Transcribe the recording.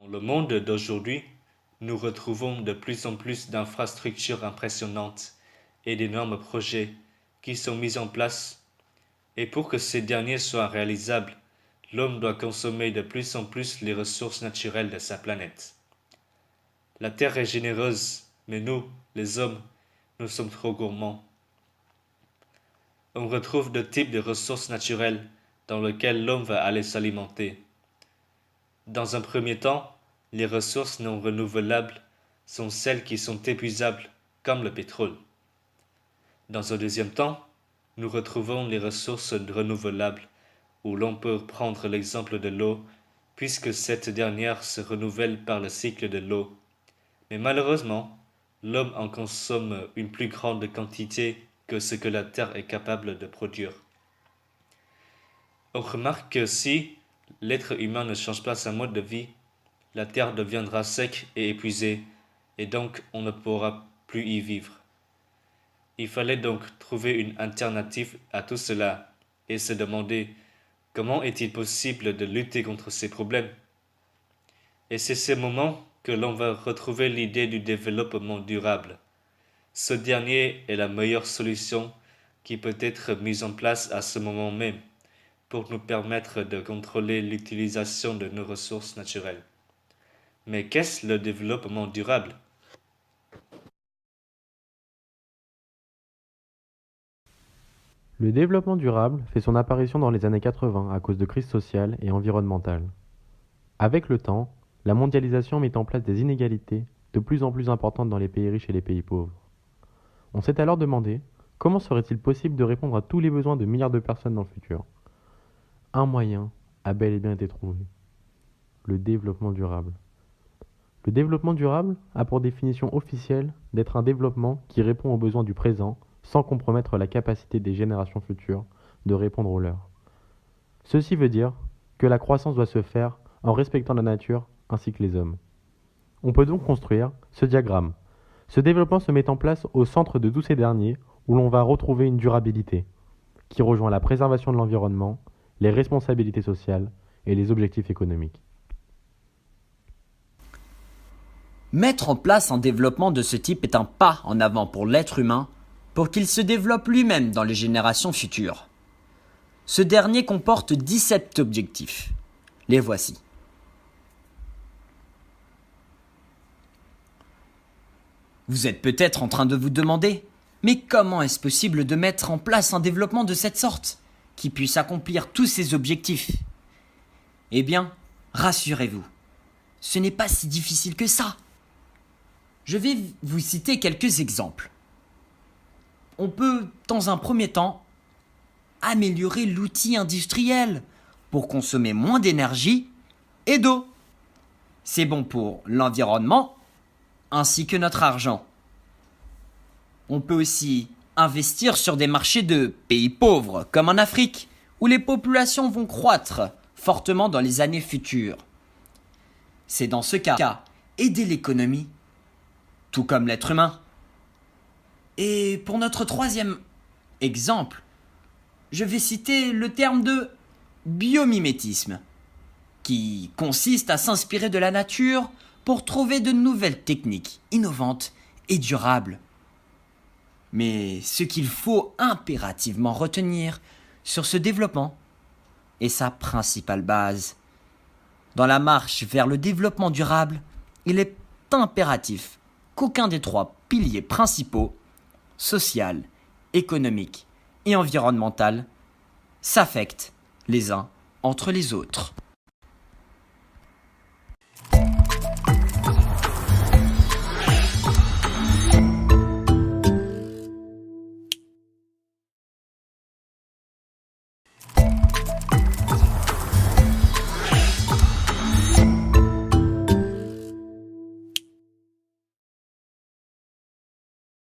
Dans le monde d'aujourd'hui, nous retrouvons de plus en plus d'infrastructures impressionnantes et d'énormes projets qui sont mis en place, et pour que ces derniers soient réalisables, l'homme doit consommer de plus en plus les ressources naturelles de sa planète. La Terre est généreuse, mais nous, les hommes, nous sommes trop gourmands. On retrouve deux types de ressources naturelles dans lesquelles l'homme va aller s'alimenter. Dans un premier temps, les ressources non renouvelables sont celles qui sont épuisables, comme le pétrole. Dans un deuxième temps, nous retrouvons les ressources renouvelables, où l'on peut prendre l'exemple de l'eau, puisque cette dernière se renouvelle par le cycle de l'eau. Mais malheureusement, l'homme en consomme une plus grande quantité que ce que la Terre est capable de produire. On remarque que si l'être humain ne change pas sa mode de vie, la Terre deviendra sec et épuisée, et donc on ne pourra plus y vivre. Il fallait donc trouver une alternative à tout cela, et se demander comment est-il possible de lutter contre ces problèmes. Et c'est ces moments que l'on va retrouver l'idée du développement durable. Ce dernier est la meilleure solution qui peut être mise en place à ce moment même pour nous permettre de contrôler l'utilisation de nos ressources naturelles. Mais qu'est-ce le développement durable? Le développement durable fait son apparition dans les années 80 à cause de crises sociales et environnementales. Avec le temps, la mondialisation met en place des inégalités de plus en plus importantes dans les pays riches et les pays pauvres. On s'est alors demandé comment serait-il possible de répondre à tous les besoins de milliards de personnes dans le futur. Un moyen a bel et bien été trouvé: le développement durable. Le développement durable a pour définition officielle d'être un développement qui répond aux besoins du présent sans compromettre la capacité des générations futures de répondre aux leurs. Ceci veut dire que la croissance doit se faire en respectant la nature ainsi que les hommes. On peut donc construire ce diagramme. Ce développement se met en place au centre de tous ces derniers, où l'on va retrouver une durabilité qui rejoint la préservation de l'environnement, les responsabilités sociales et les objectifs économiques. Mettre en place un développement de ce type est un pas en avant pour l'être humain pour qu'il se développe lui-même dans les générations futures. Ce dernier comporte 17 objectifs. Les voici. Vous êtes peut-être en train de vous demander, mais comment est-ce possible de mettre en place un développement de cette sorte, qui puisse accomplir tous ces objectifs? Eh bien, rassurez-vous, ce n'est pas si difficile que ça. Je vais vous citer quelques exemples. On peut, dans un premier temps, améliorer l'outil industriel pour consommer moins d'énergie et d'eau. C'est bon pour l'environnement ainsi que notre argent. On peut aussi investir sur des marchés de pays pauvres, comme en Afrique, où les populations vont croître fortement dans les années futures. C'est dans ce cas aider l'économie, tout comme l'être humain. Et pour notre troisième exemple, je vais citer le terme de biomimétisme, qui consiste à s'inspirer de la nature pour trouver de nouvelles techniques innovantes et durables. Mais ce qu'il faut impérativement retenir sur ce développement est sa principale base. Dans la marche vers le développement durable, il est impératif qu'aucun des trois piliers principaux, social, économique et environnemental, s'affectent les uns entre les autres.